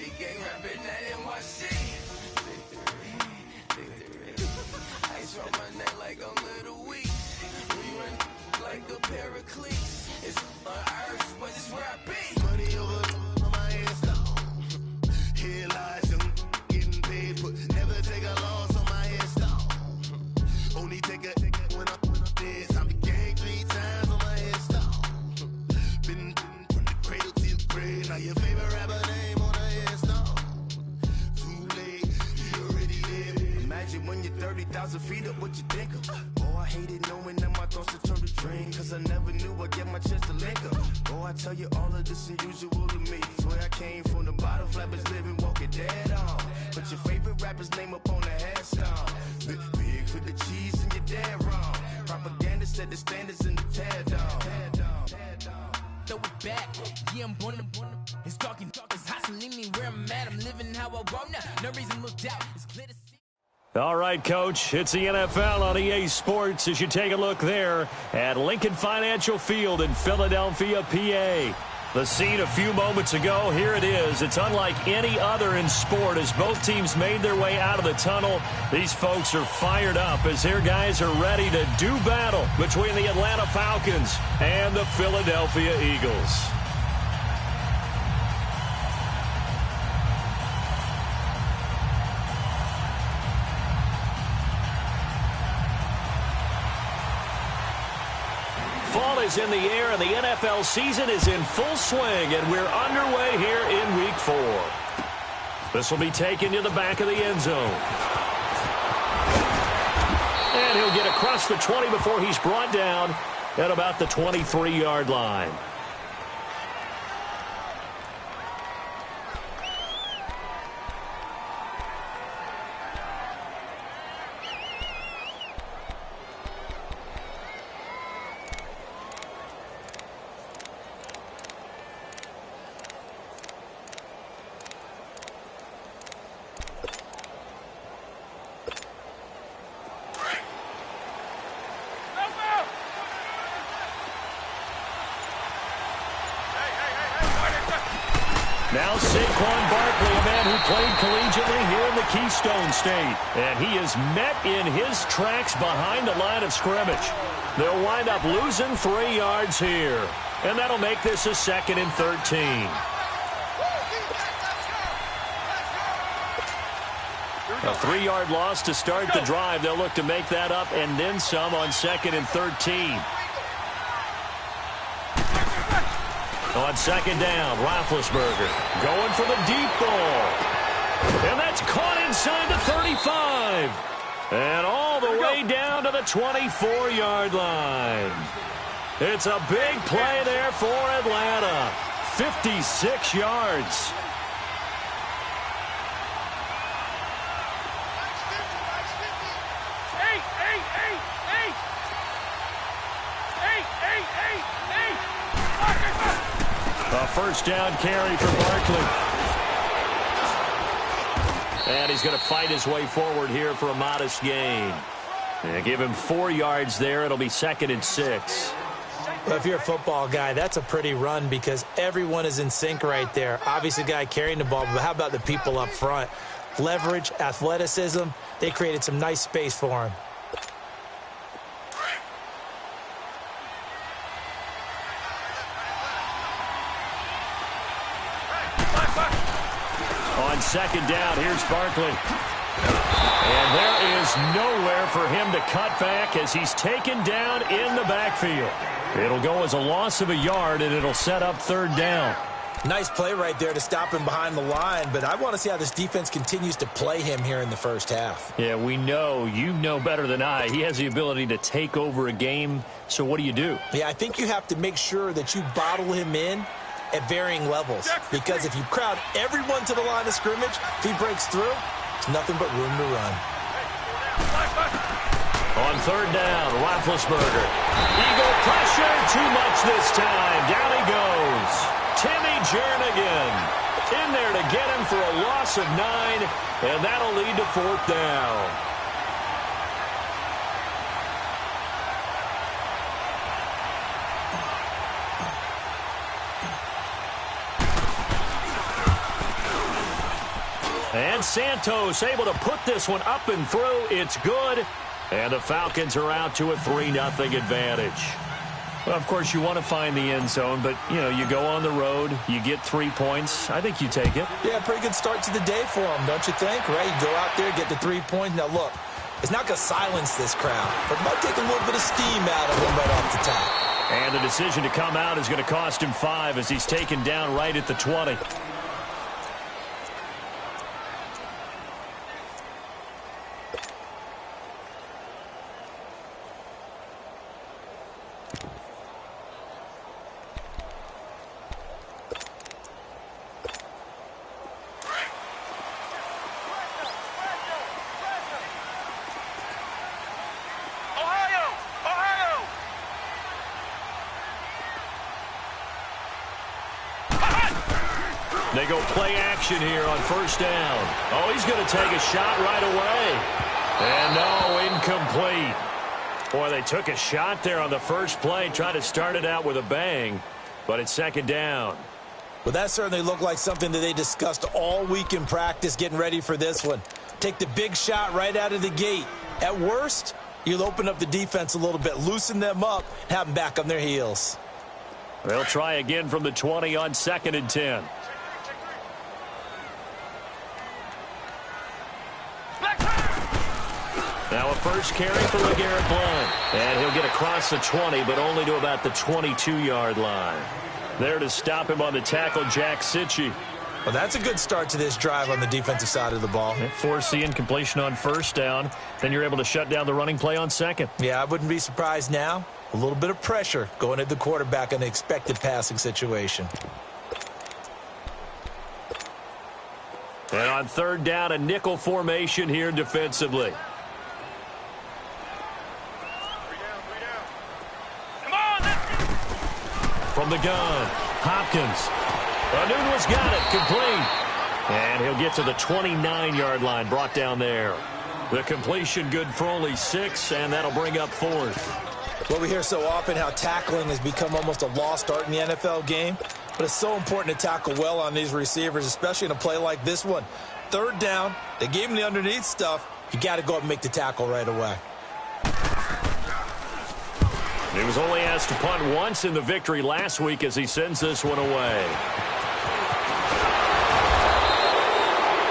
City gang rapping that NYC. Victory. Ice on my neck like I'm Little Weak. We run like a paraclete. It's on earth, but it's where I be. Money over on my hands down. Here lies young getting paid, but never take a loss on my headstone. Only take a when I'm dead. I be gang 3 times on my headstone. Been from the cradle to the grave. Now your favorite rapper name on a headstone. Too late, you already there. Imagine when you're 30,000 feet up, what you think of? Oh, I hated knowing that my thoughts would turn to drain, cause I never knew I'd get my chance to link up. Oh, I tell you all of this unusual to me. Swear I came from the bottom, flappers living, walking dead on. But your favorite rapper's name up on the headstone. Big for the cheese and you're dead wrong. Propaganda set the standards in the tear down. Throw it back, yeah, I'm born to. It's talking, it's hot, so leave me where I'm at. I'm living how I want now. No reason look out, it's clear to see. All right, Coach, it's the NFL on EA Sports as you take a look there at Lincoln Financial Field in Philadelphia, PA. The scene a few moments ago, here it is. It's unlike any other in sport as both teams made their way out of the tunnel. These folks are fired up as their guys are ready to do battle between the Atlanta Falcons and the Philadelphia Eagles. Fall is in the air, and the NFL season is in full swing, and we're underway here in Week 4. This will be taken to the back of the end zone. And he'll get across the 20 before he's brought down at about the 23-yard line. Now Saquon Barkley, a man who played collegiately here in the Keystone State. And he is met in his tracks behind the line of scrimmage. They'll wind up losing 3 yards here. And that'll make this a 2nd and 13. A 3-yard loss to start the drive. They'll look to make that up and then some on 2nd and 13. On 2nd down, Roethlisberger going for the deep ball. And that's caught inside the 35. And all the way down to the 24-yard line. It's a big play there for Atlanta. 56 yards. A first down carry for Barkley. And he's going to fight his way forward here for a modest gain. And give him 4 yards there. It'll be 2nd and 6. Well, if you're a football guy, that's a pretty run because everyone is in sync right there. Obviously, the guy carrying the ball, but how about the people up front? Leverage, athleticism, they created some nice space for him. On 2nd down, here's Barkley. And there is nowhere for him to cut back as he's taken down in the backfield. It'll go as a loss of a yard, and it'll set up 3rd down. Nice play right there to stop him behind the line, but I want to see how this defense continues to play him here in the first half. Yeah, we know. You know better than I. He has the ability to take over a game, so what do? Yeah, I think you have to make sure that you bottle him in at varying levels, because if you crowd everyone to the line of scrimmage, if he breaks through, it's nothing but room to run. On 3rd down, Roethlisberger. Eagle pressure, too much this time. Down he goes. Timmy Jernigan in there to get him for a loss of 9, and that'll lead to 4th down. And Santos able to put this one up and through. It's good. And the Falcons are out to a 3-0 advantage. Well, of course, you want to find the end zone, but, you go on the road, you get 3 points. I think you take it. Yeah, pretty good start to the day for them, don't you think? Right? You go out there, get the 3 points. Now, look, it's not going to silence this crowd, but it might take a little bit of steam out of them right off the top. And the decision to come out is going to cost him 5 as he's taken down right at the 20. They go play action here on first down. Oh, he's going to take a shot right away. And no, incomplete. Boy, they took a shot there on the first play, tried to start it out with a bang, but it's second down. Well, that certainly looked like something that they discussed all week in practice, getting ready for this one. Take the big shot right out of the gate. At worst, you'll open up the defense a little bit, loosen them up, have them back on their heels. They'll try again from the 20 on 2nd and 10. Now a first carry for LeGarrette Blount. And he'll get across the 20, but only to about the 22-yard line. There to stop him on the tackle, Jack Sitchie. Well, that's a good start to this drive on the defensive side of the ball. Force the incompletion on first down. Then you're able to shut down the running play on second. Yeah, I wouldn't be surprised now. A little bit of pressure going at the quarterback in an expected passing situation. And on third down, a nickel formation here defensively. From the gun, Hopkins. Newton's got it, complete. And he'll get to the 29-yard line, brought down there. The completion good for only 6, and that'll bring up 4th. Well, we hear so often how tackling has become almost a lost art in the NFL game, but it's so important to tackle well on these receivers, especially in a play like this one. Third down, they gave him the underneath stuff. You got to go up and make the tackle right away. He was only asked to punt once in the victory last week as he sends this one away.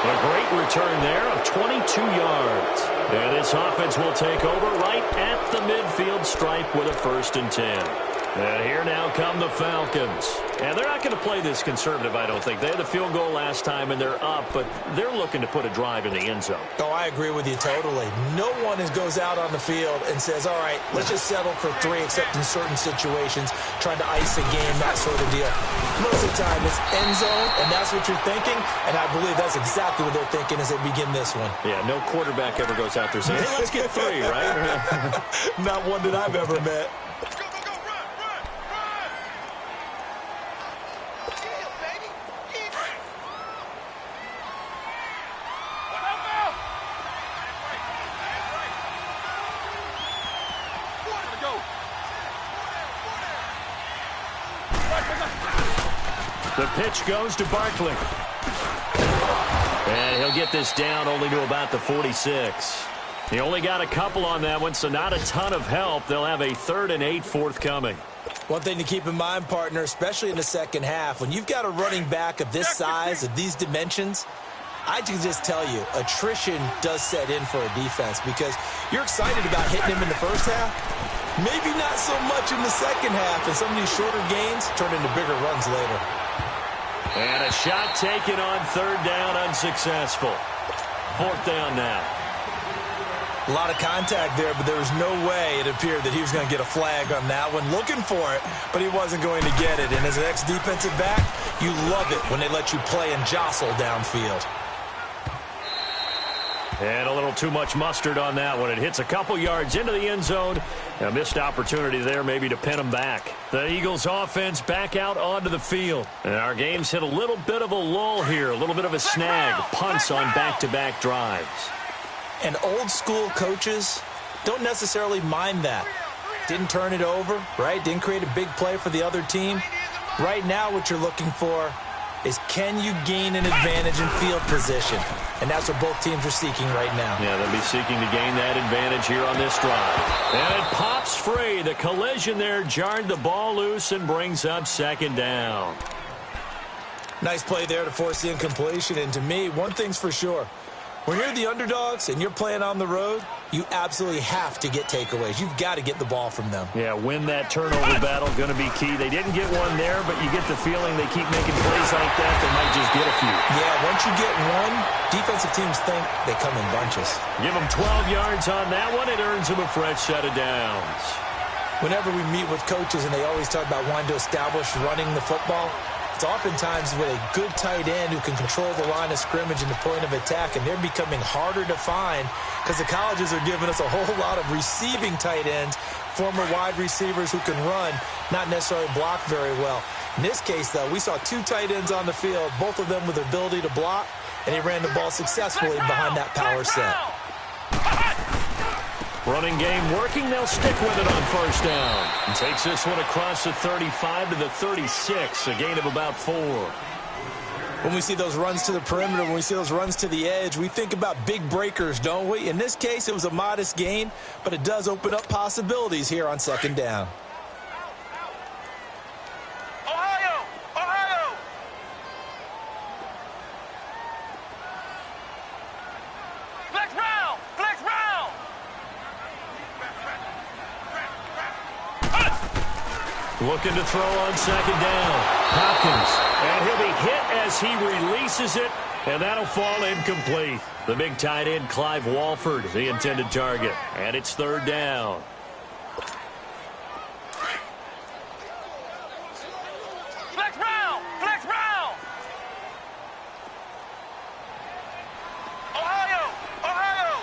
A great return there of 22 yards. And this offense will take over right at the midfield stripe with a 1st and 10. And here now come the Falcons. And they're not going to play this conservative, I don't think. They had the field goal last time, and they're up, but they're looking to put a drive in the end zone. Oh, I agree with you totally. No one goes out on the field and says, all right, let's just settle for 3, except in certain situations, trying to ice a game, that sort of deal. Most of the time, it's end zone, and that's what you're thinking, and I believe that's exactly what they're thinking as they begin this one. Yeah, no quarterback ever goes out there saying, hey, let's get 3, right? Not one that I've ever met. The pitch goes to Barkley. And he'll get this down only to about the 46. He only got a couple on that one, so not a ton of help. They'll have a 3rd and 8 forthcoming. One thing to keep in mind, partner, especially in the second half, when you've got a running back of this size, of these dimensions, I can just tell you, attrition does set in for a defense because you're excited about hitting him in the first half. Maybe not so much in the second half, and some of these shorter gains turn into bigger runs later. And a shot taken on 3rd down, unsuccessful. 4th down now. A lot of contact there, but there was no way it appeared that he was going to get a flag on that one. Looking for it, but he wasn't going to get it. And as an ex-defensive back, you love it when they let you play and jostle downfield. And a little too much mustard on that one. It hits a couple yards into the end zone. A missed opportunity there maybe to pin them back. The Eagles offense back out onto the field. And our game's hit a little bit of a lull here, a little bit of a snag. Punts on back-to-back drives. And old school coaches don't necessarily mind that. Didn't turn it over, right? Didn't create a big play for the other team. Right now what you're looking for is can you gain an advantage in field position? And that's what both teams are seeking right now. Yeah, they'll be seeking to gain that advantage here on this drive. And it pops free. The collision there jarred the ball loose and brings up second down. Nice play there to force the incompletion. And to me, one thing's for sure. When you're the underdogs and you're playing on the road, you absolutely have to get takeaways. You've got to get the ball from them. Yeah, win that turnover battle, going to be key. They didn't get one there, but you get the feeling they keep making plays like that, they might just get a few. Yeah, once you get one, defensive teams think they come in bunches. Give them 12 yards on that one. It earns them a fresh set of downs. Whenever we meet with coaches and they always talk about wanting to establish running the football, it's oftentimes with a good tight end who can control the line of scrimmage and the point of attack, and they're becoming harder to find because the colleges are giving us a whole lot of receiving tight ends, former wide receivers who can run, not necessarily block very well. In this case, though, we saw two tight ends on the field, both of them with the ability to block, and he ran the ball successfully behind that power set. Running game working. They'll stick with it on first down. And takes this one across the 35 to the 36, a gain of about 4. When we see those runs to the perimeter, when we see those runs to the edge, we think about big breakers, don't we? In this case, it was a modest gain, but it does open up possibilities here on second down. Looking to throw on second down. Hopkins. And he'll be hit as he releases it, and that'll fall incomplete. The big tight end, Clive Walford, the intended target. And it's third down. Flex round! Flex round! Ohio! Ohio!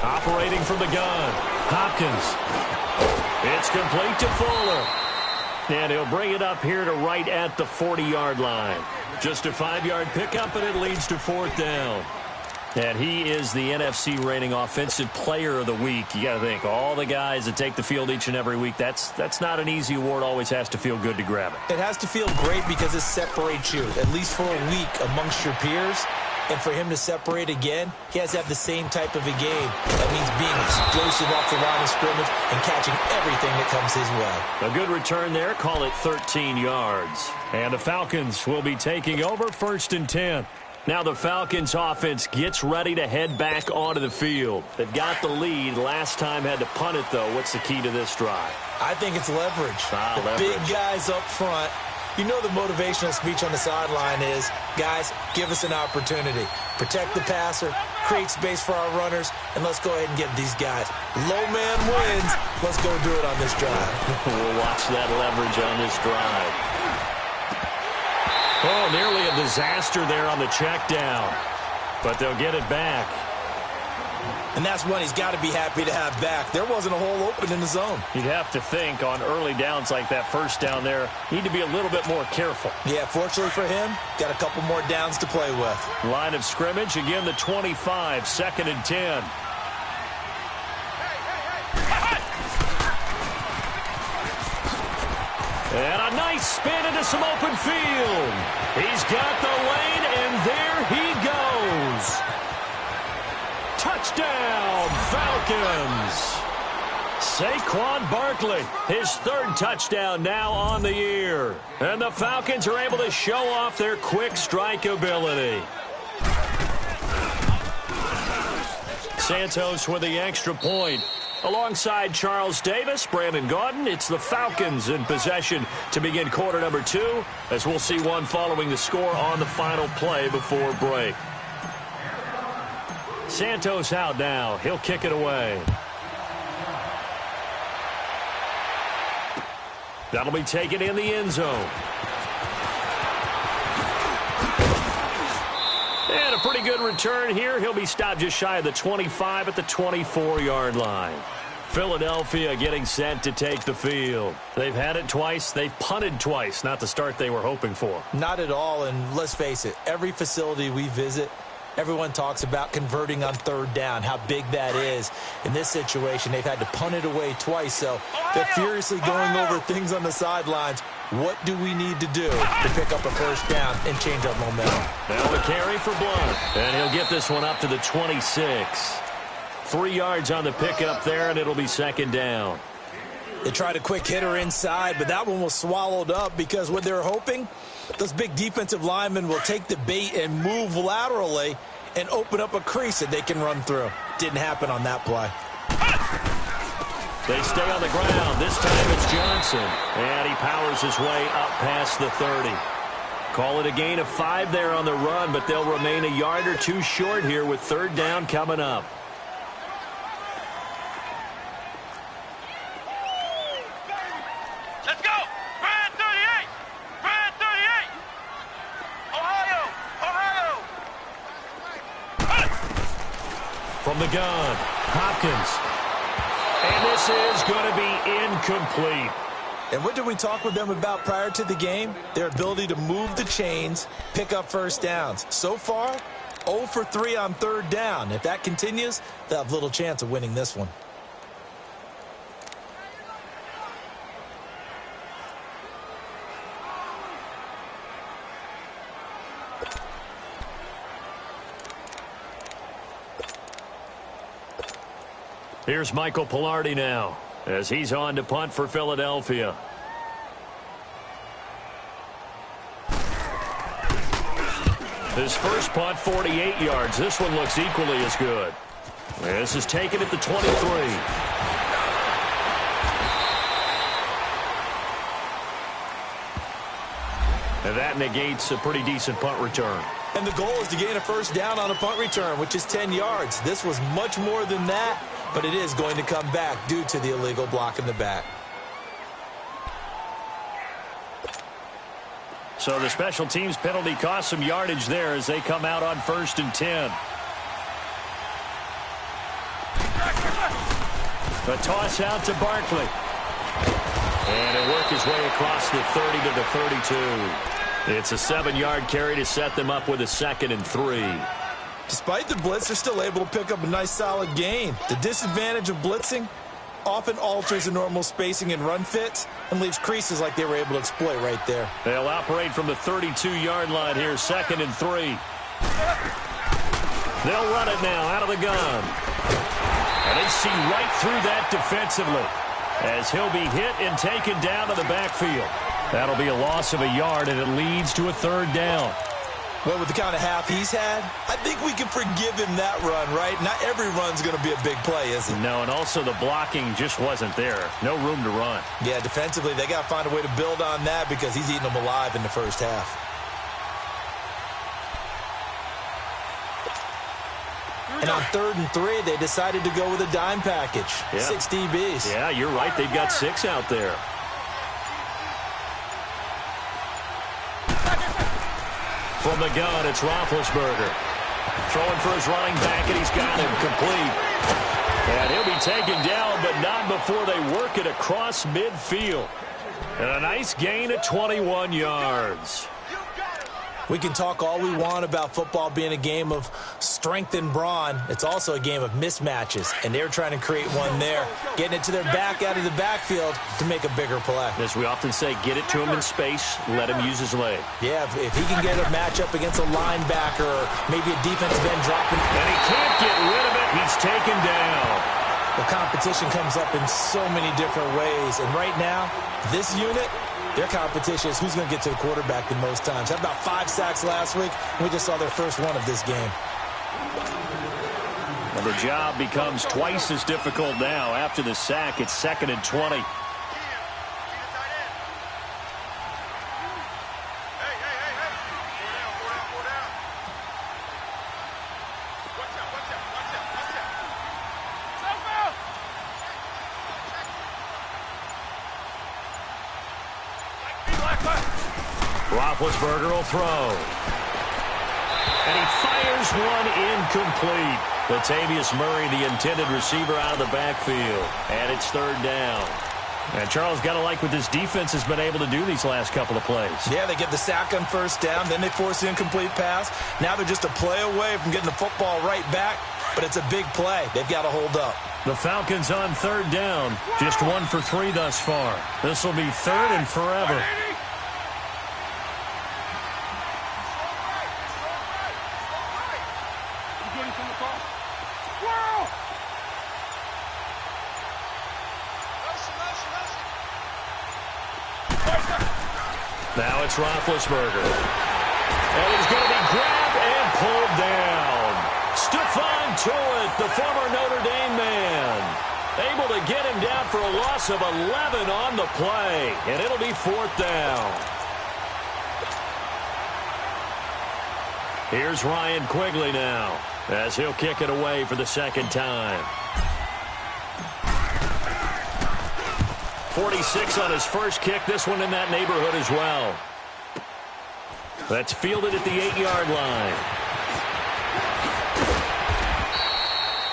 Operating from the gun. Hopkins. It's complete to Fuller. And he'll bring it up here to right at the 40-yard line. Just a 5-yard pickup, and it leads to fourth down. And he is the NFC rating offensive player of the week. You got to think, all the guys that take the field each and every week, that's not an easy award. Always has to feel good to grab it. It has to feel great because it separates you, at least for a week, amongst your peers. And for him to separate again, he has to have the same type of a game. That means being explosive off the line of scrimmage and catching everything that comes his way. A good return there. Call it 13 yards. And the Falcons will be taking over first and 10. Now the Falcons offense gets ready to head back onto the field. They've got the lead. Last time had to punt it, though. What's the key to this drive? I think it's leverage. Leverage. Big guys up front. You know the motivational speech on the sideline is, guys, give us an opportunity. Protect the passer, create space for our runners, and let's go ahead and get these guys. Low man wins. Let's go do it on this drive. We'll watch that leverage on this drive. Oh, nearly a disaster there on the check down. But they'll get it back. And that's one he's got to be happy to have back. There wasn't a hole open in the zone. You'd have to think on early downs like that first down there, need to be a little bit more careful. Yeah, fortunately for him, got a couple more downs to play with. Line of scrimmage, again the 25, second and 10. And a nice spin into some open field. He's got the lane, and there he goes. Touchdown, Falcons. Saquon Barkley, his third touchdown now on the year. And the Falcons are able to show off their quick strike ability. Santos with the extra point. Alongside Charles Davis, Brandon Gaudin, it's the Falcons in possession to begin quarter number 2, as we'll see one following the score on the final play before break. Santos out now. He'll kick it away. That'll be taken in the end zone. And a pretty good return here. He'll be stopped just shy of the 25 at the 24-yard line. Philadelphia getting set to take the field. They've had it twice. They've punted twice. Not the start they were hoping for. Not at all, and let's face it, every facility we visit, Everyone talks about converting on third down, how big that is. In this situation, they've had to punt it away twice, so they're furiously going over things on the sidelines. What do we need to do to pick up a first down and change our momentum? Now the carry for Blunt, and he'll get this one up to the 26. 3 yards on the pickup there, and it'll be second down. They tried a quick hitter inside, but that one was swallowed up because what they're hoping, those big defensive linemen will take the bait and move laterally and open up a crease that they can run through. Didn't happen on that play. They stay on the ground. This time it's Johnson, and he powers his way up past the 30. Call it a gain of 5 there on the run, but they'll remain a yard or two short here with third down coming up. From the gun, Hopkins. And this is going to be incomplete. And what did we talk with them about prior to the game? Their ability to move the chains, pick up first downs. So far, 0 for 3 on third down. If that continues, they'll have little chance of winning this one. Here's Michael Pilardi now as he's on to punt for Philadelphia. His first punt, 48 yards. This one looks equally as good. This is taken at the 23. And that negates a pretty decent punt return. And the goal is to gain a first down on a punt return, which is 10 yards. This was much more than that, but it is going to come back due to the illegal block in the back. So the special teams penalty cost some yardage there as they come out on 1st and 10. The toss out to Barkley. And he'll work his way across the 30 to the 32. It's a 7-yard carry to set them up with a 2nd and 3. Despite the blitz, they're still able to pick up a nice solid gain. The disadvantage of blitzing often alters the normal spacing and run fits and leaves creases like they were able to exploit right there. They'll operate from the 32-yard line here, 2nd and 3. They'll run it now out of the gun. And they see right through that defensively as he'll be hit and taken down to the backfield. That'll be a loss of a yard, and it leads to a 3rd down. Well, with the kind of half he's had, I think we can forgive him that run, right? Not every run's going to be a big play, is it? No, and also the blocking just wasn't there. No room to run. Yeah, defensively, they got to find a way to build on that because he's eating them alive in the first half. And on 3rd and 3, they decided to go with a dime package. Yeah. 6 DBs. Yeah, you're right. They've got 6 out there. From the gun, it's Roethlisberger. Throwing for his running back, and he's got him complete. And he'll be taken down, but not before they work it across midfield. And a nice gain of 21 yards. We can talk all we want about football being a game of strength and brawn. It's also a game of mismatches, and they're trying to create one there, getting it to their back out of the backfield to make a bigger play. As we often say, get it to him in space, let him use his leg. Yeah, if he can get a matchup against a linebacker or maybe a defensive end dropping. And he can't get rid of it. He's taken down. The competition comes up in so many different ways, and right now, this unit, their competition is who's going to get to the quarterback the most times. Had about 5 sacks last week, and we just saw their first one of this game. And the job becomes twice as difficult now. After the sack, it's 2nd and 20. Roethlisberger will throw. And he fires one incomplete. Latavius Murray, the intended receiver, out of the backfield. And it's 3rd down. And Charles, got to like what this defense has been able to do these last couple of plays. Yeah, they get the sack on first down, then they force the incomplete pass. Now they're just a play away from getting the football right back, but it's a big play. They've got to hold up. The Falcons on third down, just 1 for 3 thus far. This will be third and forever. Now it's Roethlisberger. And he's going to be grabbed and pulled down. Stephon Tuitt, the former Notre Dame man, able to get him down for a loss of 11 on the play. And it'll be 4th down. Here's Ryan Quigley now, as he'll kick it away for the second time. 46 on his first kick. This one in that neighborhood as well. That's fielded at the 8-yard line.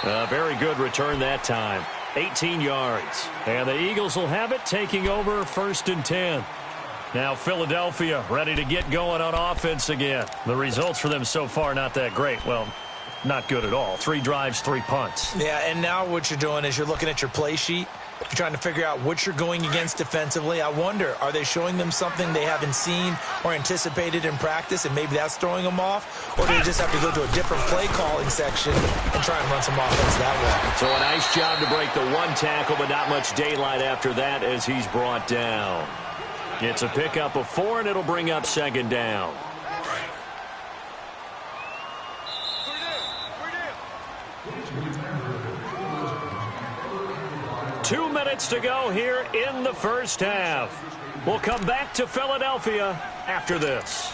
A very good return that time. 18 yards. And the Eagles will have it, taking over 1st and 10. Now Philadelphia ready to get going on offense again. The results for them so far not that great. Well, not good at all. 3 drives, 3 punts. Yeah, and now what you're doing is you're looking at your play sheet. You're trying to figure out what you're going against defensively. I wonder, are they showing them something they haven't seen or anticipated in practice, and maybe that's throwing them off? Or do they just have to go to a different play calling section and try and run some offense that way? So a nice job to break the 1 tackle, but not much daylight after that as he's brought down. It's a pickup of 4, and it'll bring up 2nd down. Two minutes to go here in the first half. We'll come back to Philadelphia after this.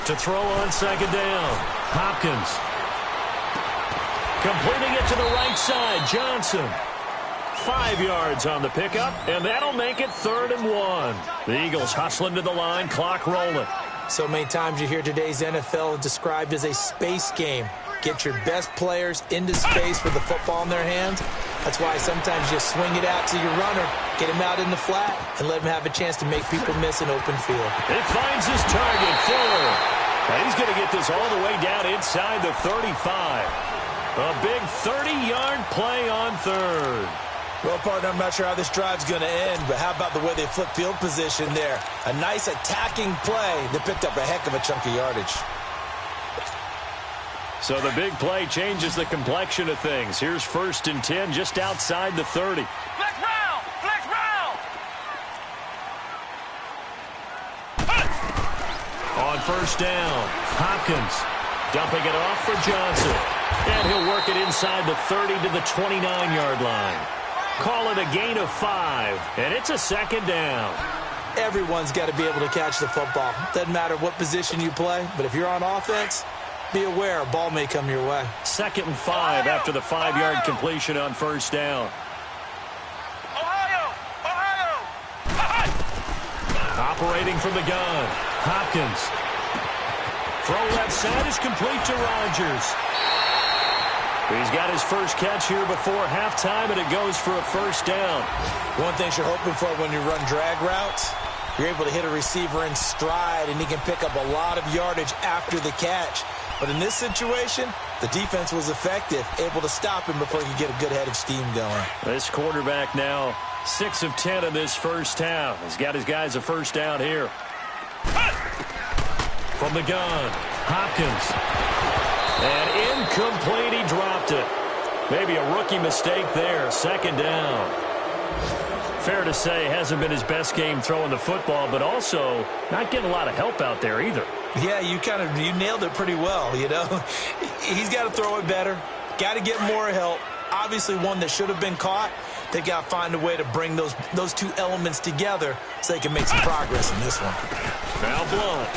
To throw on 2nd down. Hopkins. Completing it to the right side. Johnson. 5 yards on the pickup, and that'll make it 3rd and 1. The Eagles hustling to the line, clock rolling. So many times you hear today's NFL described as a space game. Get your best players into space with the football in their hands. That's why sometimes you swing it out to your runner, get him out in the flat, and let him have a chance to make people miss an open field. It finds his target, Fuller. And he's going to get this all the way down inside the 35. A big 30-yard play on 3rd. Well, partner, I'm not sure how this drive's going to end, but how about the way they flip field position there? A nice attacking play that picked up a heck of a chunk of yardage. So the big play changes the complexion of things. Here's 1st and 10 just outside the 30. Flex round! Flex round! On 1st down, Hopkins dumping it off for Johnson. And he'll work it inside the 30 to the 29-yard line. Call it a gain of 5, and it's a 2nd down. Everyone's got to be able to catch the football. Doesn't matter what position you play, but if you're on offense, be aware a ball may come your way. 2nd and 5 after the 5-yard completion on 1st down. Operating from the gun, Hopkins. Throw left side is complete to Rodgers. He's got his first catch here before halftime, and it goes for a 1st down. One thing you're hoping for when you run drag routes, you're able to hit a receiver in stride, and he can pick up a lot of yardage after the catch. But in this situation, the defense was effective, able to stop him before he could get a good head of steam going. This quarterback now 6 of 10 in this first half. He's got his guys a 1st down here. From the gun, Hopkins. And incomplete, he dropped it. Maybe a rookie mistake there, 2nd down. Fair to say, hasn't been his best game throwing the football, but also not getting a lot of help out there either. Yeah, you nailed it pretty well, you know. He's got to throw it better, got to get more help. Obviously one that should have been caught. They got to find a way to bring those 2 elements together so they can make some progress in this one. Now Blunt.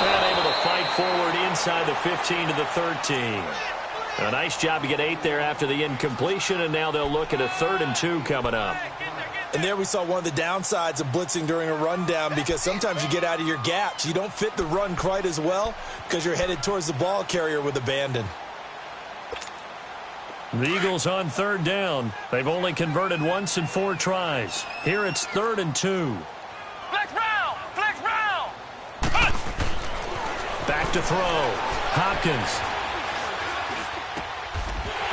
And able to fight forward inside the 15 to the 13. A nice job to get 8 there after the incompletion, and now they'll look at a 3rd and 2 coming up. And there we saw one of the downsides of blitzing during a rundown, because sometimes you get out of your gaps. You don't fit the run quite as well because you're headed towards the ball carrier with abandon. The Eagles on third down. They've only converted once in 4 tries. Here it's 3rd and 2. Flex round! Flex round! Back to throw. Hopkins.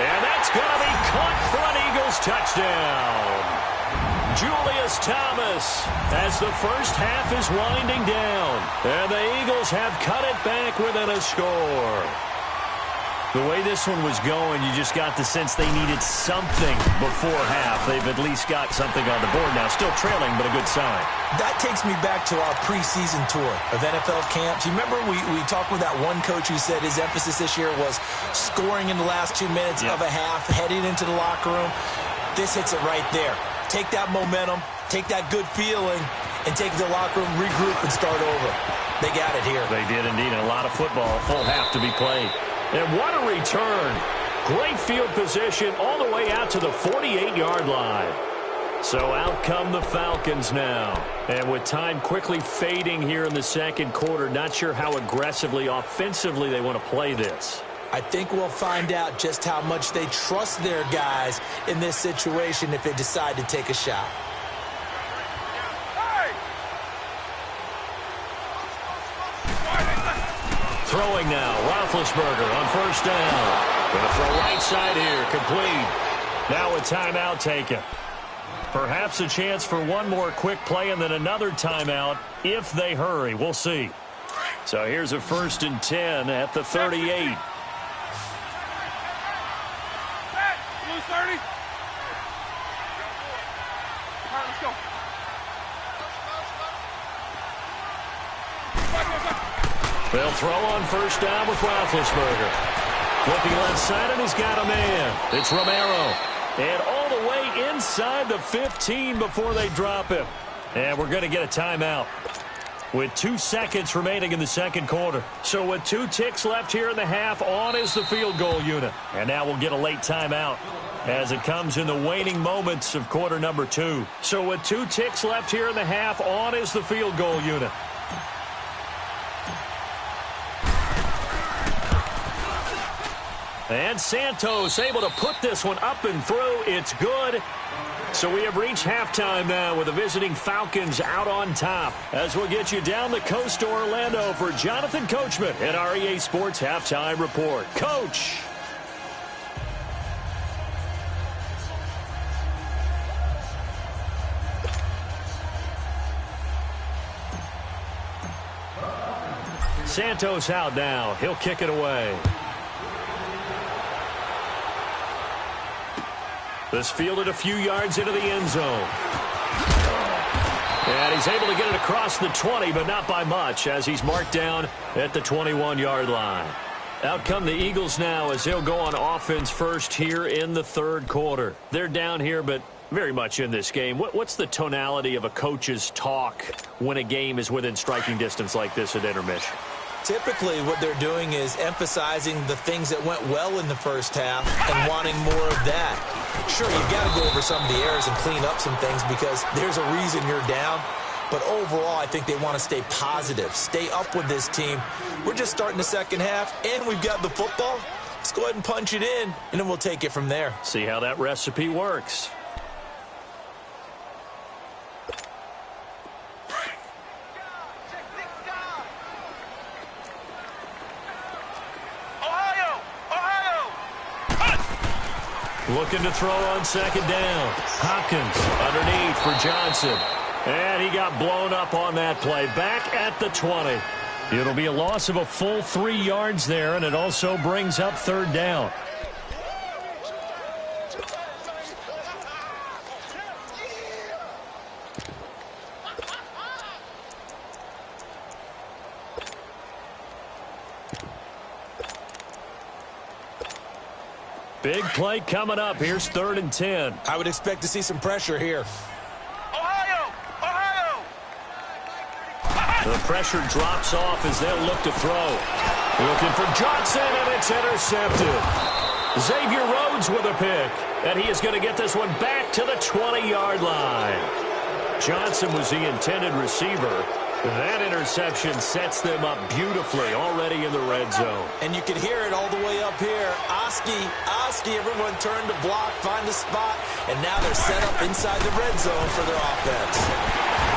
And that's going to be caught for an Eagles touchdown. Julius Thomas, as the first half is winding down. And the Eagles have cut it back within a score. The way this one was going, you just got the sense they needed something before half. They've at least got something on the board now. Still trailing, but a good sign. That takes me back to our preseason tour of NFL camps. You remember we talked with that one coach who said his emphasis this year was scoring in the last 2 minutes of a half, heading into the locker room. This hits it right there. Take that momentum, take that good feeling, and take it to the locker room, regroup, and start over. They got it here. They did indeed, and a lot of football, full half to be played. And what a return. Great field position all the way out to the 48-yard line. So out come the Falcons now. And with time quickly fading here in the second quarter, not sure how aggressively, offensively they want to play this. I think we'll find out just how much they trust their guys in this situation if they decide to take a shot. Throwing now, Roethlisberger on first down. Going to throw right side here, complete. Now a timeout taken. Perhaps a chance for one more quick play and then another timeout if they hurry. We'll see. So here's a 1st and 10 at the 38. Blue 30. All right, let's go. They'll throw on first down with Roethlisberger. Looking left side, and he's got a man. It's Romero. And all the way inside the 15 before they drop him. And we're going to get a timeout with 2 seconds remaining in the second quarter. So with 2 ticks left here in the half, on is the field goal unit. And now we'll get a late timeout as it comes in the waning moments of quarter number 2. So with 2 ticks left here in the half, on is the field goal unit. And Santos able to put this one up and through. It's good. So we have reached halftime now with the visiting Falcons out on top. As we'll get you down the coast to Orlando for Jonathan Coachman at our EA Sports Halftime Report. Coach. Santos out now. He'll kick it away. This fielded a few yards into the end zone. And he's able to get it across the 20, but not by much, as he's marked down at the 21-yard line. Out come the Eagles now as they'll go on offense first here in the third quarter. They're down here, but very much in this game. What's the tonality of a coach's talk when a game is within striking distance like this at intermission? Typically, what they're doing is emphasizing the things that went well in the first half and wanting more of that. Sure, you've got to go over some of the errors and clean up some things because there's a reason you're down. But overall, I think they want to stay positive, stay up with this team. We're just starting the second half, and we've got the football. Let's go ahead and punch it in, and then we'll take it from there. See how that recipe works. Looking to throw on second down. Hopkins underneath for Johnson. And he got blown up on that play. Back at the 20. It'll be a loss of a full 3 yards there, and it also brings up third down. Big play coming up. Here's 3rd and 10. I would expect to see some pressure here. Ohio! Ohio! The pressure drops off as they'll look to throw. Looking for Johnson, and it's intercepted. Xavier Rhodes with a pick, and he is going to get this one back to the 20-yard line. Johnson was the intended receiver. That interception sets them up beautifully already in the red zone. And you can hear it all the way up here. Oski, everyone turned to block, find the spot, and now they're set up inside the red zone for their offense.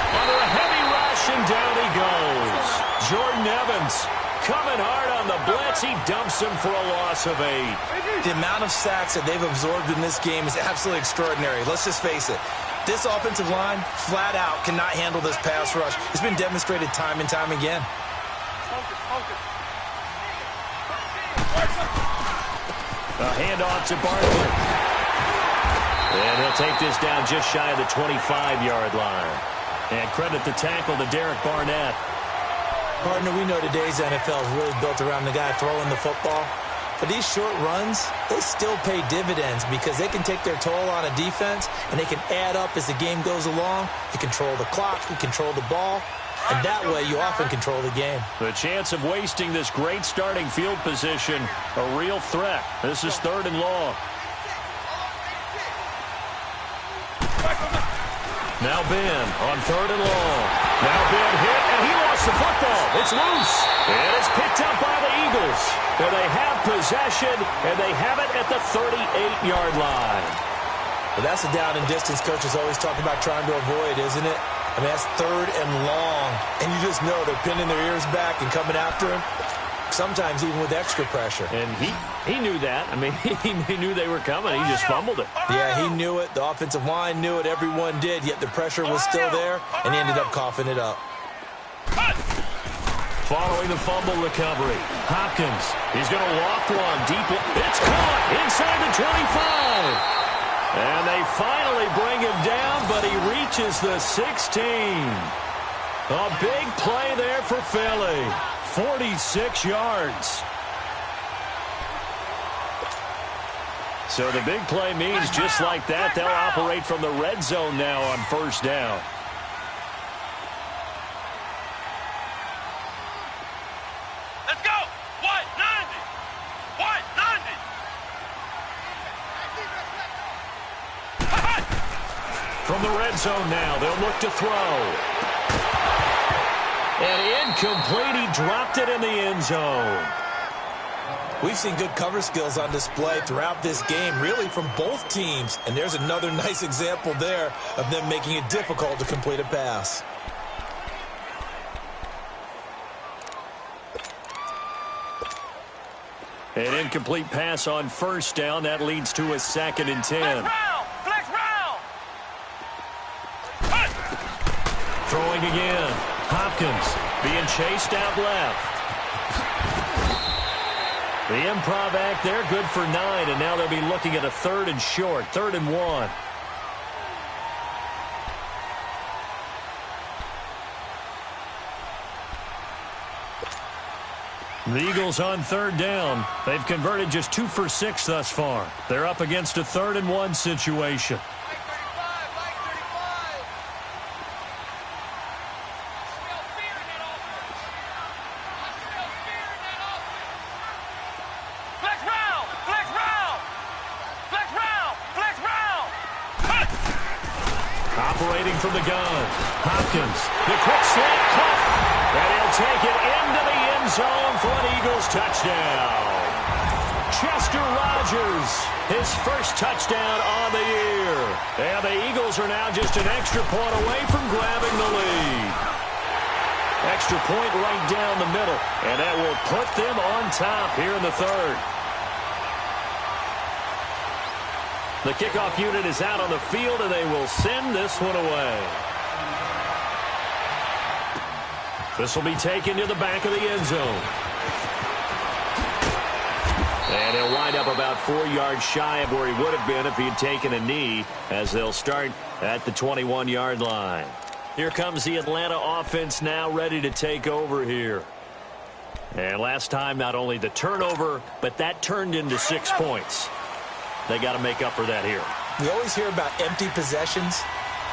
Under a heavy rush, and down he goes. Jordan Evans coming hard on the blitz. He dumps him for a loss of 8. The amount of sacks that they've absorbed in this game is absolutely extraordinary. Let's just face it. This offensive line, flat out, cannot handle this pass rush. It's been demonstrated time and time again. A handoff to Barkley. And he'll take this down just shy of the 25-yard line. And credit the tackle to Derek Barnett. Partner, we know today's NFL is really built around the guy throwing the football. But these short runs, they still pay dividends because they can take their toll on a defense, and they can add up as the game goes along. You control the clock, you control the ball, and that way you often control the game. The chance of wasting this great starting field position, a real threat. This is 3rd and long. Now Ben on 3rd and long. Now Ben hit, and he lost the football. It's loose, and it's picked up by the Eagles. Where they have possession, and they have it at the 38-yard line. Well, that's a down and distance coaches always talk about trying to avoid, isn't it? I mean, that's 3rd and long, and you just know they're pinning their ears back and coming after him, sometimes even with extra pressure. And he knew that. I mean, he knew they were coming. He just fumbled it. Yeah, he knew it. The offensive line knew it. Everyone did, yet the pressure was still there, and he ended up coughing it up. Following the fumble recovery, Hopkins, he's going to loft one deep. It's caught inside the 25. And they finally bring him down, but he reaches the 16. A big play there for Philly. 46 yards. So the big play means just like that, they'll operate from the red zone now on 1st down. From the red zone now, they'll look to throw. And incomplete, he dropped it in the end zone. We've seen good cover skills on display throughout this game, really from both teams. And there's another nice example there of them making it difficult to complete a pass. An incomplete pass on 1st down. That leads to a 2nd and 10. Throwing again. Hopkins being chased out left. The improv act there, good for 9, and now they'll be looking at a 3rd and short, 3rd and 1. The Eagles on 3rd down. They've converted just 2 for 6 thus far. They're up against a 3rd and 1 situation. Operating from the gun. Hopkins, the quick slant cut. And he'll take it into the end zone for an Eagles touchdown. Chester Rogers, his first touchdown on the year. And the Eagles are now just an extra point away from grabbing the lead. Extra point right down the middle. And that will put them on top here in the 3rd. The kickoff unit is out on the field, and they will send this one away. This will be taken to the back of the end zone. And he'll wind up about 4 yards shy of where he would have been if he had taken a knee, as they'll start at the 21-yard line. Here comes the Atlanta offense now ready to take over here. And last time, not only the turnover, but that turned into 6 points. They got to make up for that here. We always hear about empty possessions.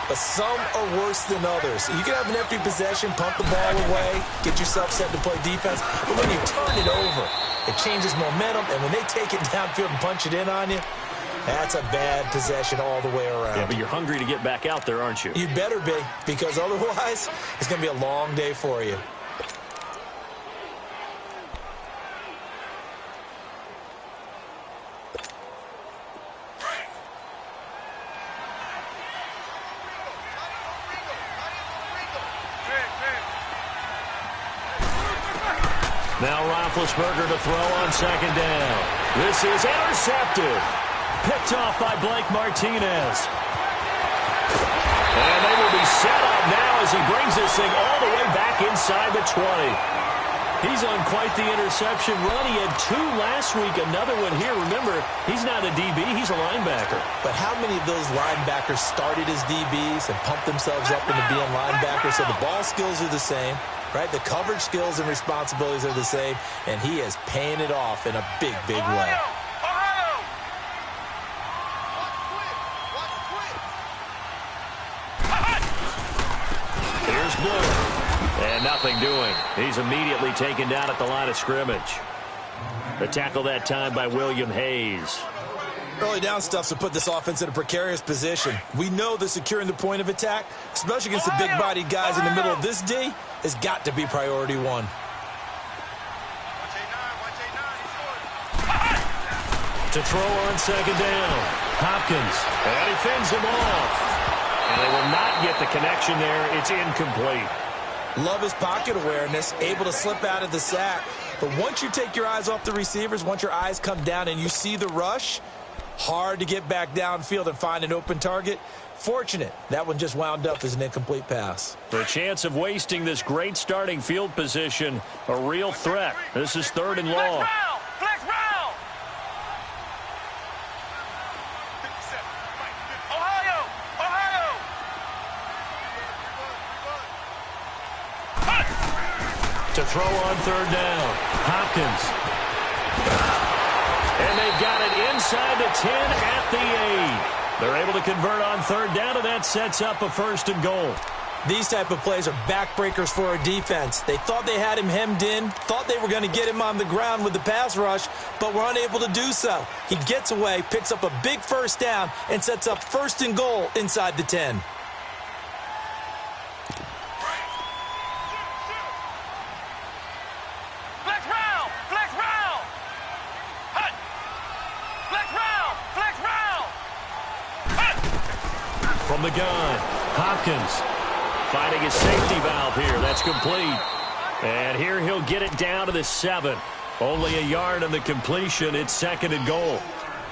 but some are worse than others. You can have an empty possession, pump the ball away, get yourself set to play defense, but when you turn it over, it changes momentum, and when they take it downfield and punch it in on you, that's a bad possession all the way around. Yeah, but you're hungry to get back out there, aren't you? You better be, because otherwise, it's going to be a long day for you. Now Roethlisberger to throw on second down. This is intercepted. Picked off by Blake Martinez. And they will be set up now as he brings this thing all the way back inside the 20. He's on quite the interception run. He had 2 last week, another one here. Remember, he's not a DB, he's a linebacker. But how many of those linebackers started as DBs and pumped themselves up into being linebackers? So the ball skills are the same, right? The coverage skills and responsibilities are the same, and he is paying it off in a big, big way. Here's Blue. And nothing doing. He's immediately taken down at the line of scrimmage. The tackle that time by William Hayes. Early down stuff to put this offense in a precarious position. We know that securing the point of attack, especially against the big-bodied guys in the middle of this D, has got to be priority one. To throw on second down. Hopkins. And he fends him off. And they will not get the connection there. It's incomplete. Love his pocket awareness, able to slip out of the sack. But once you take your eyes off the receivers, once your eyes come down and you see the rush, hard to get back downfield and find an open target. Fortunate, that one just wound up as an incomplete pass. The chance of wasting this great starting field position, a real threat. This is 3rd and long. Flex round! Ohio! To throw on 3rd down. Hopkins. And they've got it inside the 10 at the 8. They're able to convert on 3rd down, and that sets up a 1st and goal. These type of plays are backbreakers for our defense. They thought they had him hemmed in, thought they were going to get him on the ground with the pass rush, but were unable to do so. He gets away, picks up a big 1st down, and sets up 1st and goal inside the 10. From the gun, Hopkins finding his safety valve here. That's complete. And here he'll get it down to the 7. Only a yard on the completion. It's 2nd and goal.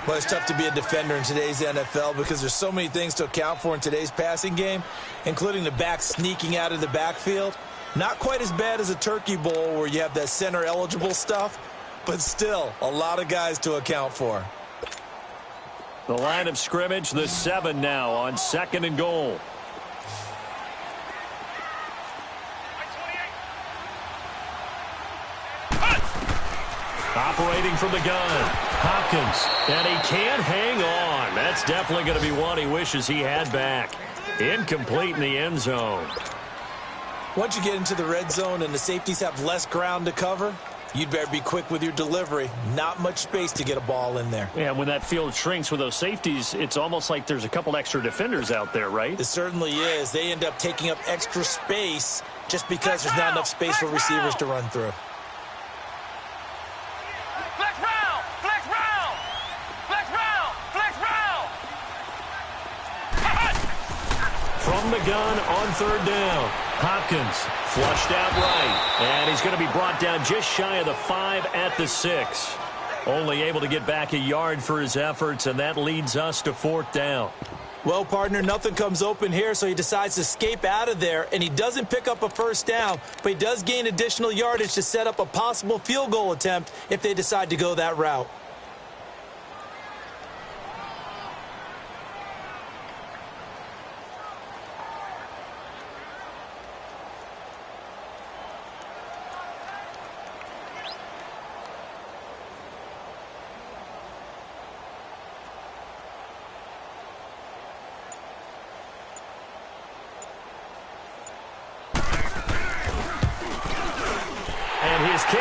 Well, it's tough to be a defender in today's NFL because there's so many things to account for in today's passing game, including the back sneaking out of the backfield. Not quite as bad as a turkey bowl where you have that center-eligible stuff, but still a lot of guys to account for. The line of scrimmage, the 7 now on 2nd and goal. Operating from the gun, Hopkins, and he can't hang on. That's definitely going to be one he wishes he had back. Incomplete in the end zone. Once you get into the red zone and the safeties have less ground to cover, you'd better be quick with your delivery. Not much space to get a ball in there. Yeah, when that field shrinks with those safeties, it's almost like there's a couple extra defenders out there, right? It certainly is. They end up taking up extra space just because there's not enough space for receivers to run through. Flex round! Flex round! Flex round! Flex round! From the gun on 3rd down. Hopkins flushed out right, and he's going to be brought down just shy of the 5 at the 6. Only able to get back a yard for his efforts, and that leads us to 4th down. Well, partner, nothing comes open here, so he decides to escape out of there, and he doesn't pick up a 1st down, but he does gain additional yardage to set up a possible field goal attempt if they decide to go that route.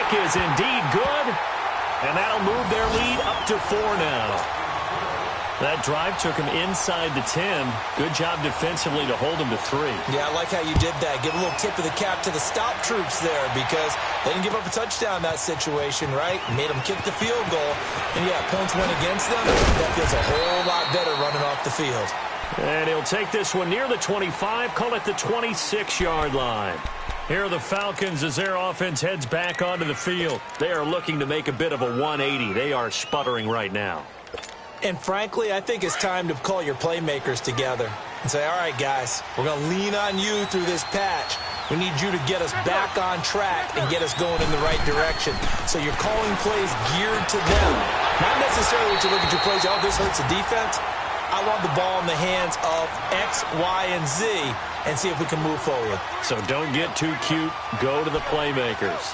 kick is indeed good, and that'll move their lead up to 4 now. That drive took him inside the 10. Good job defensively to hold him to 3. Yeah, I like how you did that. Give a little tip of the cap to the stop troops there because they didn't give up a touchdown in that situation, right? Made them kick the field goal. And, yeah, points went against them. That feels a whole lot better running off the field. And he'll take this one near the 25, call it the 26-yard line. Here are the Falcons as their offense heads back onto the field. They are looking to make a bit of a 180. They are sputtering right now. And frankly, I think it's time to call your playmakers together and say, all right, guys, we're going to lean on you through this patch. We need you to get us back on track and get us going in the right direction. So you're calling plays geared to them. Not necessarily to look at your plays, oh, this hurts the defense. I want the ball in the hands of X, Y, and Z and see if we can move forward. So don't get too cute. Go to the playmakers.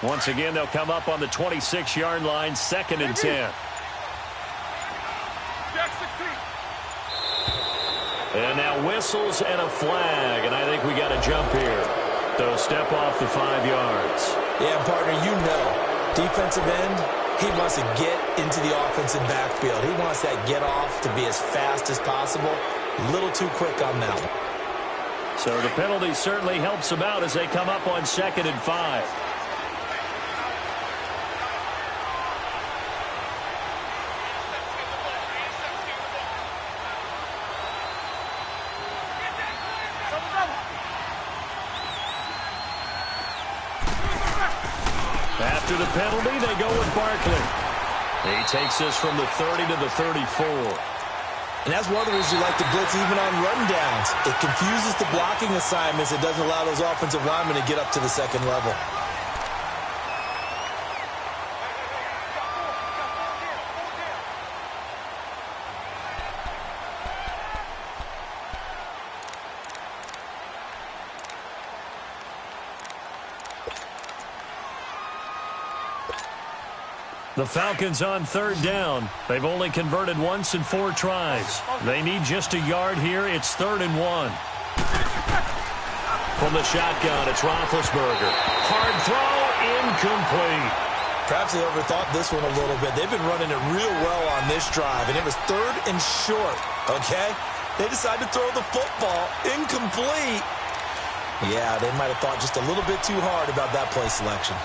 Once again, they'll come up on the 26-yard line, 2nd and 10. And now whistles and a flag, and I think we got a jump here. They'll step off the 5 yards. Yeah, partner, you know, defensive end, he wants to get into the offensive backfield. He wants that get off to be as fast as possible. A little too quick on that one. So the penalty certainly helps them out as they come up on 2nd and 5. After the penalty, they go with Barkley. He takes this from the 30 to the 34. And that's one of the reasons you like to blitz even on rundowns. It confuses the blocking assignments. It doesn't allow those offensive linemen to get up to the second level. The Falcons on 3rd down. They've only converted once in 4 tries. They need just a yard here. It's 3rd and 1. From the shotgun, it's Roethlisberger. Hard throw, incomplete. Perhaps they overthought this one a little bit. They've been running it real well on this drive, and it was 3rd and short, okay? They decided to throw the football, incomplete. Yeah, they might have thought just a little bit too hard about that play selection.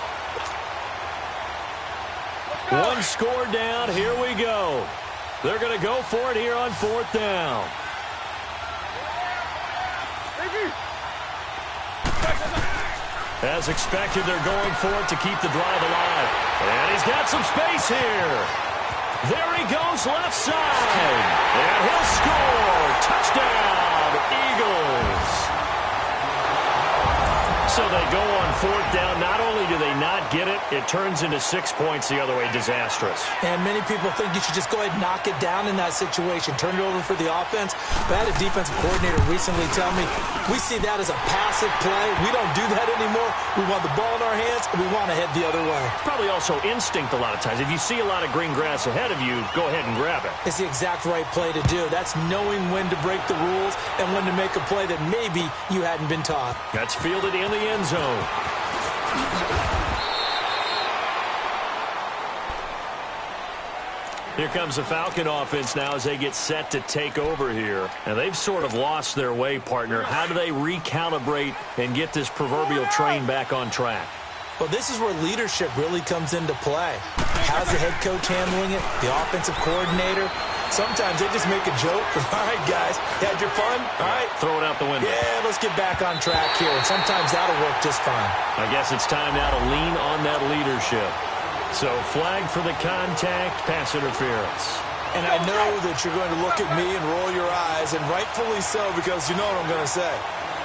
One score down. Here we go. They're going to go for it here on 4th down. As expected, they're going for it to keep the drive alive. And he's got some space here. There he goes left side. And he'll score. Touchdown, Eagles. So they go on 4th down. Not only do they not get it, it turns into 6 points the other way. Disastrous. And many people think you should just go ahead and knock it down in that situation. Turn it over for the offense. But I had a defensive coordinator recently tell me, we see that as a passive play. We don't do that anymore. We want the ball in our hands, and we want to head the other way. Probably also instinct a lot of times. If you see a lot of green grass ahead of you, go ahead and grab it. It's the exact right play to do. That's knowing when to break the rules and when to make a play that maybe you hadn't been taught. That's fielded in the end zone. Here comes the Falcon offense now as they get set to take over here. And they've sort of lost their way, partner. How do they recalibrate and get this proverbial train back on track? Well, this is where leadership really comes into play. How's the head coach handling it? The offensive coordinator? Sometimes they just make a joke. All right, guys, you had your fun? All right. Throw it out the window. Yeah, let's get back on track here. And sometimes that'll work just fine. I guess it's time now to lean on that leadership. So flag for the contact, pass interference. And I know that you're going to look at me and roll your eyes, and rightfully so, because you know what I'm going to say.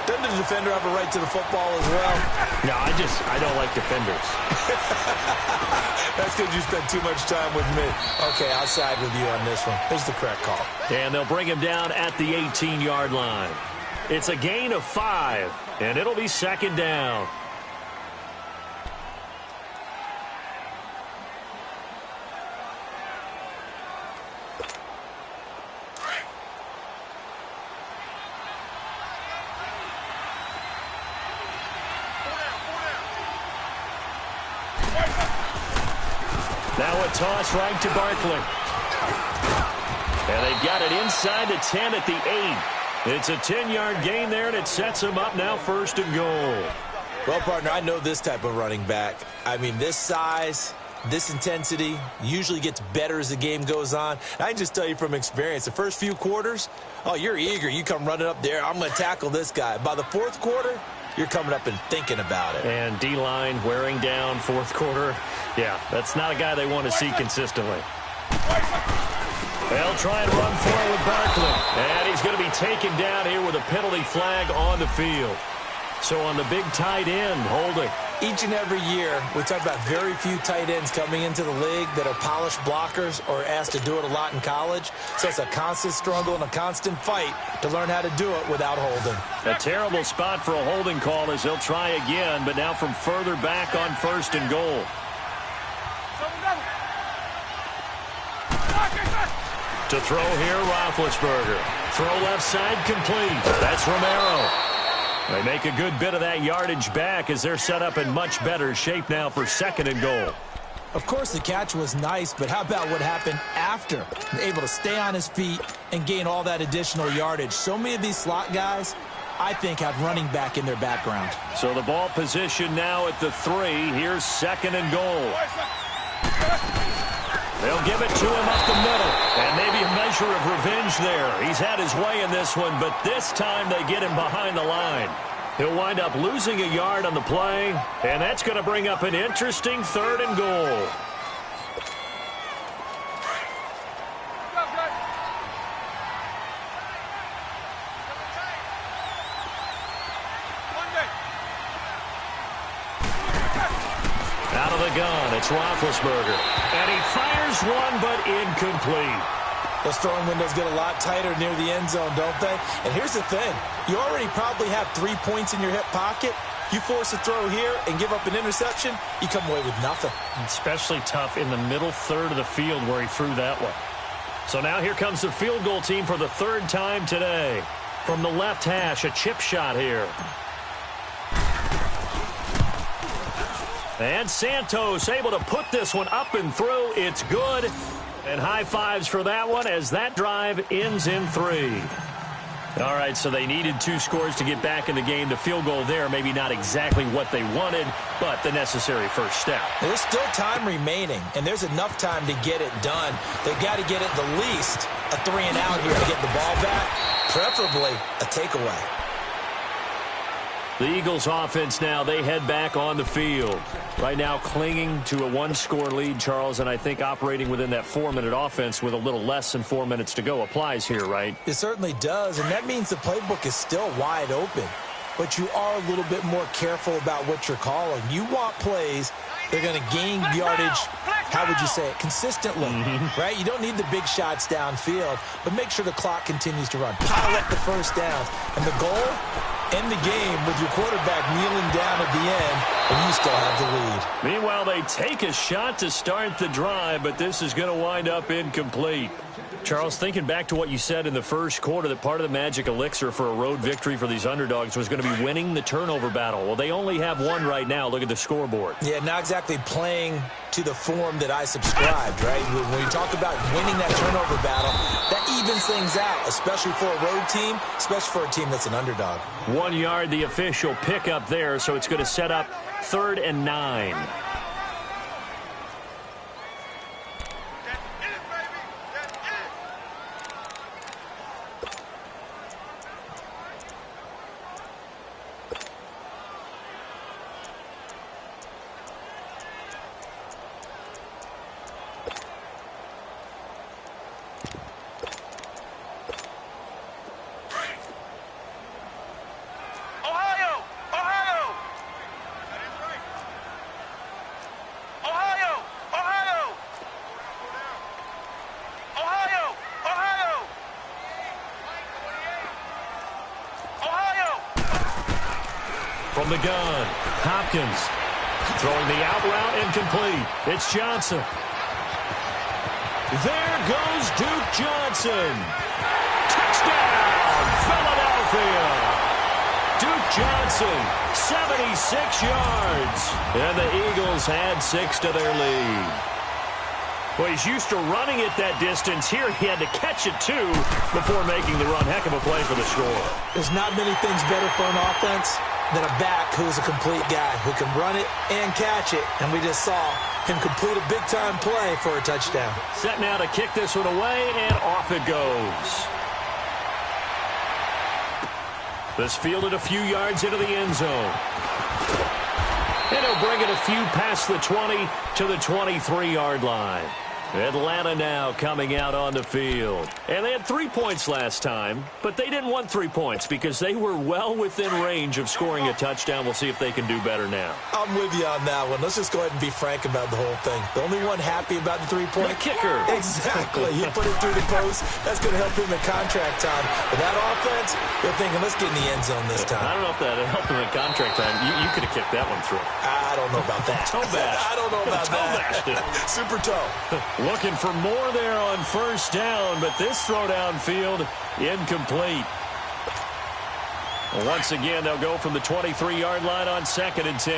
Doesn't the defender have a right to the football as well? No, I don't like defenders. That's because you spent too much time with me. Okay, I'll side with you on this one. Here's the correct call. And they'll bring him down at the 18-yard line. It's a gain of 5, and it'll be second down. Now a toss right to Barkley. And they've got it inside the 10 at the 8. It's a 10-yard gain there, and it sets them up now 1st and goal. Well, partner, I know this type of running back. I mean, this size, this intensity usually gets better as the game goes on. And I can just tell you from experience, the first few quarters, oh, you're eager. You come running up there, I'm going to tackle this guy. By the 4th quarter, you're coming up and thinking about it. And D-line wearing down 4th quarter. Yeah, that's not a guy they want to see consistently. They'll try and run forward with Barkley. And he's going to be taken down here with a penalty flag on the field. So on the big tight end, holding. Each and every year, we talk about very few tight ends coming into the league that are polished blockers or asked to do it a lot in college. So it's a constant struggle and a constant fight to learn how to do it without holding. A terrible spot for a holding call as they'll try again, but now from further back on 1st and goal. To throw here, Roethlisberger. Throw left side complete. That's Romero. They make a good bit of that yardage back as they're set up in much better shape now for 2nd and goal. Of course, the catch was nice, but how about what happened after? Able to stay on his feet and gain all that additional yardage. So many of these slot guys, I think, have running back in their background. So the ball position now at the 3. Here's 2nd and goal. They'll give it to him up the middle. And maybe a measure of revenge there. He's had his way in this one, but this time they get him behind the line. He'll wind up losing a yard on the play, and that's going to bring up an interesting 3rd and goal. Out of the gun, it's Roethlisberger. And he fires one, but incomplete. Those throwing windows get a lot tighter near the end zone, don't they? And here's the thing. You already probably have 3 points in your hip pocket. You force a throw here and give up an interception, you come away with nothing. Especially tough in the middle 3rd of the field where he threw that one. So now here comes the field goal team for the 3rd time today. From the left hash, a chip shot here. And Santos able to put this one up and through. It's good. And high fives for that one as that drive ends in 3. All right, so they needed 2 scores to get back in the game. The field goal there, maybe not exactly what they wanted, but the necessary first step. There's still time remaining, and there's enough time to get it done. They've got to get at the least a 3 and out here to get the ball back, preferably a takeaway. The Eagles offense now, they head back on the field. Right now clinging to a 1-score lead, Charles, and I think operating within that 4-minute offense with a little less than 4 minutes to go applies here, right? It certainly does, and that means the playbook is still wide open. But you are a little bit more careful about what you're calling. You want plays that are going to gain yardage, how would you say it, consistently, right? You don't need the big shots downfield, but make sure the clock continues to run. Pile up the first down, and the goal, end the game with your quarterback kneeling down at the end, and you still have the lead. Meanwhile, they take a shot to start the drive, but this is going to wind up incomplete. Charles, thinking back to what you said in the first quarter, that part of the magic elixir for a road victory for these underdogs was going to be winning the turnover battle. Well, they only have one right now. Look at the scoreboard. Yeah, not exactly playing to the form that I subscribed, right? When you talk about winning that turnover battle, that evens things out, especially for a road team, especially for a team that's an underdog. 1 yard, the official pickup there, so it's going to set up 3rd and 9. the gun. Hopkins throwing the out route incomplete. It's Johnson. There goes Duke Johnson. Touchdown, Philadelphia. Duke Johnson, 76 yards. And the Eagles had 6 to their lead. Well, he's used to running it that distance. Here he had to catch it, too, before making the run. Heck of a play for the score. There's not many things better for an offense than a back who's a complete guy who can run it and catch it. And we just saw him complete a big-time play for a touchdown. Set now to kick this one away, and off it goes. This fielded a few yards into the end zone. And he'll bring it a few past the 20 to the 23-yard line. Atlanta now coming out on the field. And they had 3 points last time, but they didn't want 3 points because they were well within range of scoring a touchdown. We'll see if they can do better now. I'm with you on that one. Let's just go ahead and be frank about the whole thing. The only one happy about the 3-point? The kicker. Exactly. He put it through the post. That's going to help him in contract time. But that offense, they're thinking, let's get in the end zone this time. I don't know if that helped him in contract time. You could have kicked that one through. I don't know about that. Toe bash. I don't know about that. Super toe. Looking for more there on first down, but this throw downfield incomplete. Once again, they'll go from the 23-yard line on 2nd and 10.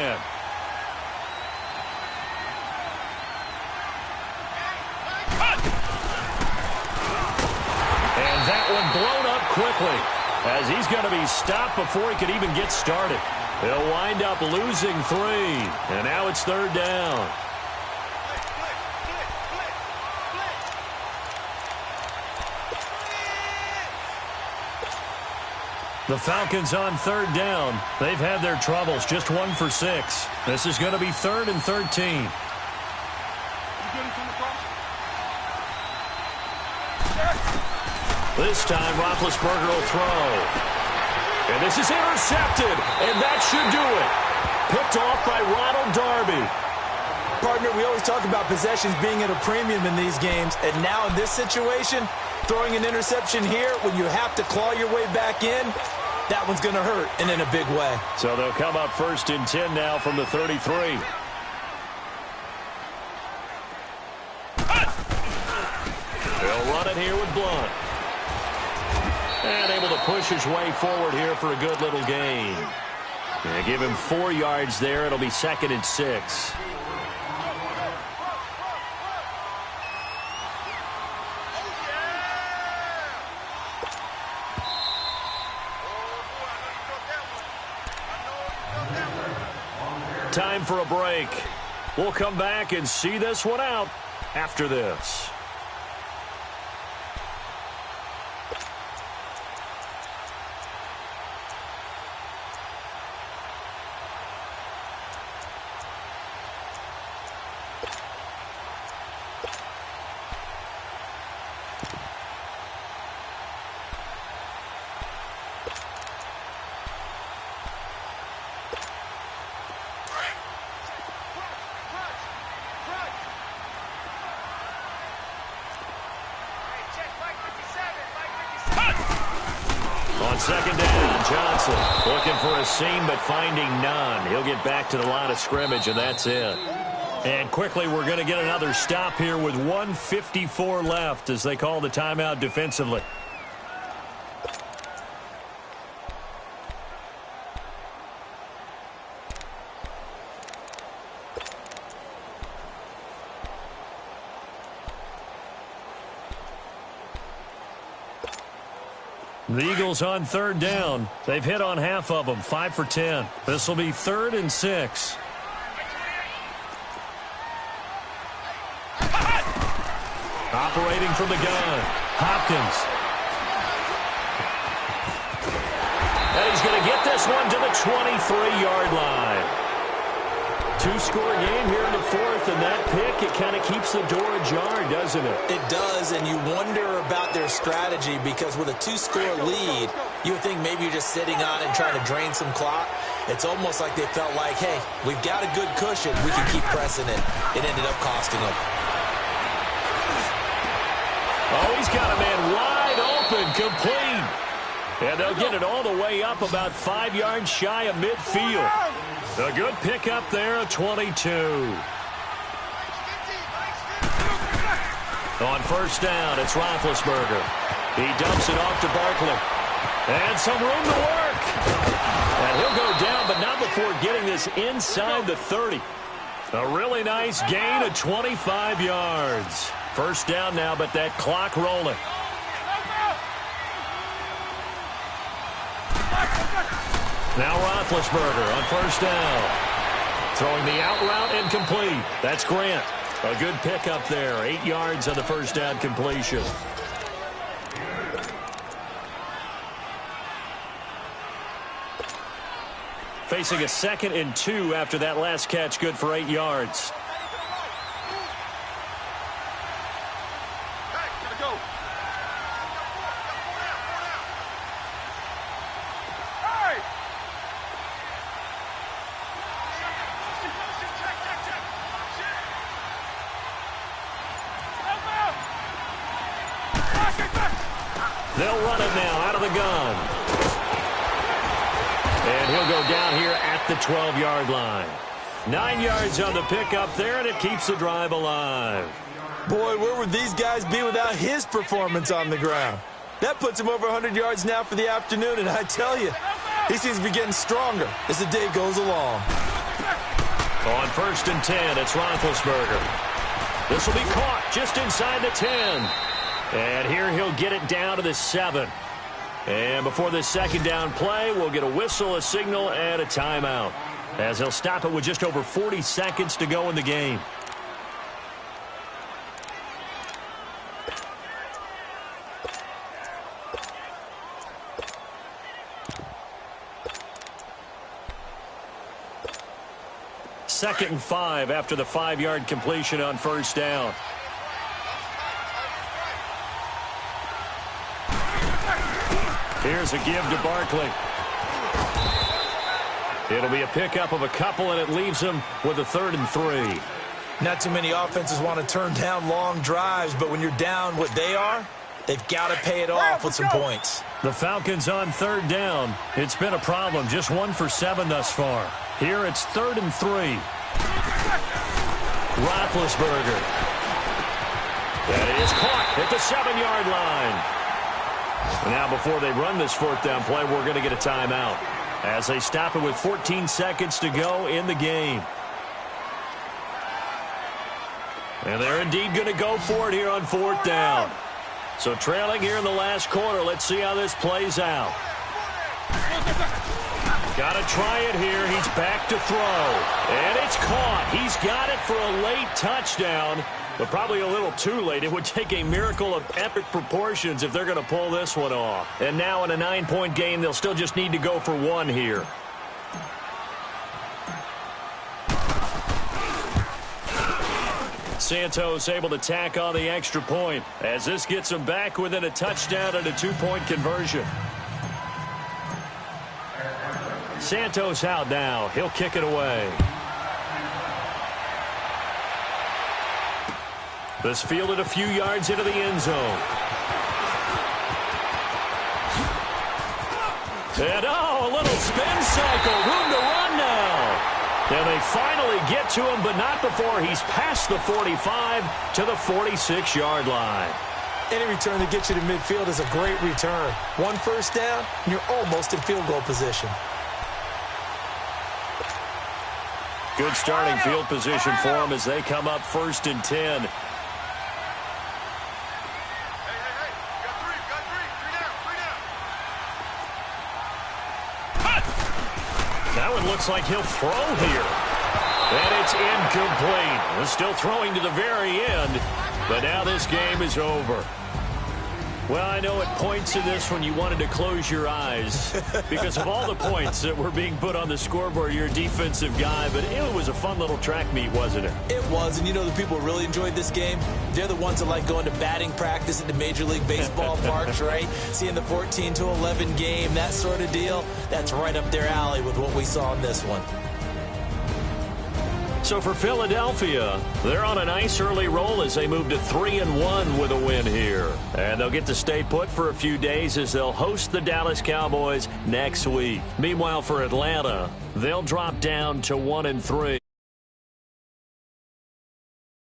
And that one blown up quickly as he's going to be stopped before he could even get started. He'll wind up losing 3, and now it's 3rd down. The Falcons on 3rd down. They've had their troubles, just 1 for 6. This is going to be 3rd and 13. This time, Roethlisberger will throw. And this is intercepted, and that should do it. Picked off by Ronald Darby. Partner, we always talk about possessions being at a premium in these games, and now in this situation, throwing an interception here when you have to claw your way back in, that one's going to hurt, and in a big way. So they'll come up 1st and 10 now from the 33. They'll run it here with Blunt. And able to push his way forward here for a good little gain. They give him 4 yards there. It'll be 2nd and 6. Time for a break. We'll come back and see this one out after this. On 2nd down, Johnson looking for a seam but finding none. He'll get back to the line of scrimmage, and that's it. And quickly, we're going to get another stop here with 1:54 left as they call the timeout defensively. The Eagles on 3rd down. They've hit on half of them, 5 for 10. This will be 3rd and 6. Operating from the gun, Hopkins. And he's going to get this one to the 23-yard line. 2-score game here in the 4th, and that pick, it kind of keeps the door ajar, doesn't it? It does, and you wonder about their strategy because with a 2-score lead, you would think maybe you're just sitting on it and trying to drain some clock. It's almost like they felt like, hey, we've got a good cushion. We can keep pressing it. It ended up costing them. Oh, he's got a man wide open, complete. And they'll get it all the way up about 5 yards shy of midfield. A good pickup there, a 22. On first down, it's Roethlisberger. He dumps it off to Barkley. And some room to work. And he'll go down, but not before getting this inside the 30. A really nice gain of 25 yards. First down now, but that clock rolling. Now Roethlisberger on first down. Throwing the out route incomplete. That's Grant. A good pickup there. 8 yards on the first down completion. Facing a 2nd and 2 after that last catch, good for 8 yards. They'll run it now out of the gun. And he'll go down here at the 12-yard line. 9 yards on the pickup there, and it keeps the drive alive. Boy, where would these guys be without his performance on the ground? That puts him over 100 yards now for the afternoon, and I tell you, he seems to be getting stronger as the day goes along. On first and 10, it's Roethlisberger. This will be caught just inside the 10. And here he'll get it down to the 7. And before this second down play, we'll get a whistle, a signal, and a timeout, as he'll stop it with just over 40 seconds to go in the game. Second and 5 after the 5-yard completion on first down. Here's a give to Barkley. It'll be a pickup of a couple, and it leaves him with a 3rd and 3. Not too many offenses want to turn down long drives, but when you're down what they are, they've got to pay it off with some points. The Falcons on 3rd down. It's been a problem. Just 1 for 7 thus far. Here it's 3rd and 3. Roethlisberger. That is caught at the 7-yard line. Now, before they run this 4th down play, we're going to get a timeout as they stop it with 14 seconds to go in the game. And they're indeed going to go for it here on 4th down. So trailing here in the last quarter. Let's see how this plays out. Got to try it here. He's back to throw. And it's caught. He's got it for a late touchdown, but probably a little too late. It would take a miracle of epic proportions if they're going to pull this one off. And now in a 9-point game, they'll still just need to go for 1 here. Santos able to tack on the extra point as this gets him back within a touchdown and a 2-point conversion. Santos out now. He'll kick it away. This fielded a few yards into the end zone. And a little spin cycle. Room to run now. And they finally get to him, but not before he's past the 45 to the 46-yard line. Any return that gets you to midfield is a great return. 1 first down, and you're almost in field goal position. Good starting field position for them as they come up 1st and 10. That one looks like he'll throw here. And it's incomplete. He's still throwing to the very end, but now this game is over. Well, I know at points in this when you wanted to close your eyes because of all the points that were being put on the scoreboard. You're a defensive guy, but it was a fun little track meet, wasn't it? It was, and you know the people who really enjoyed this game? They're the ones that like going to batting practice at the Major League Baseball parks, right? Seeing the 14-11 game, that sort of deal, that's right up their alley with what we saw in this one. So So for Philadelphia, they're on a nice early roll as they move to 3-1 with a win here. And they'll get to stay put for a few days as they'll host the Dallas Cowboys next week. Meanwhile, for Atlanta, they'll drop down to 1-3.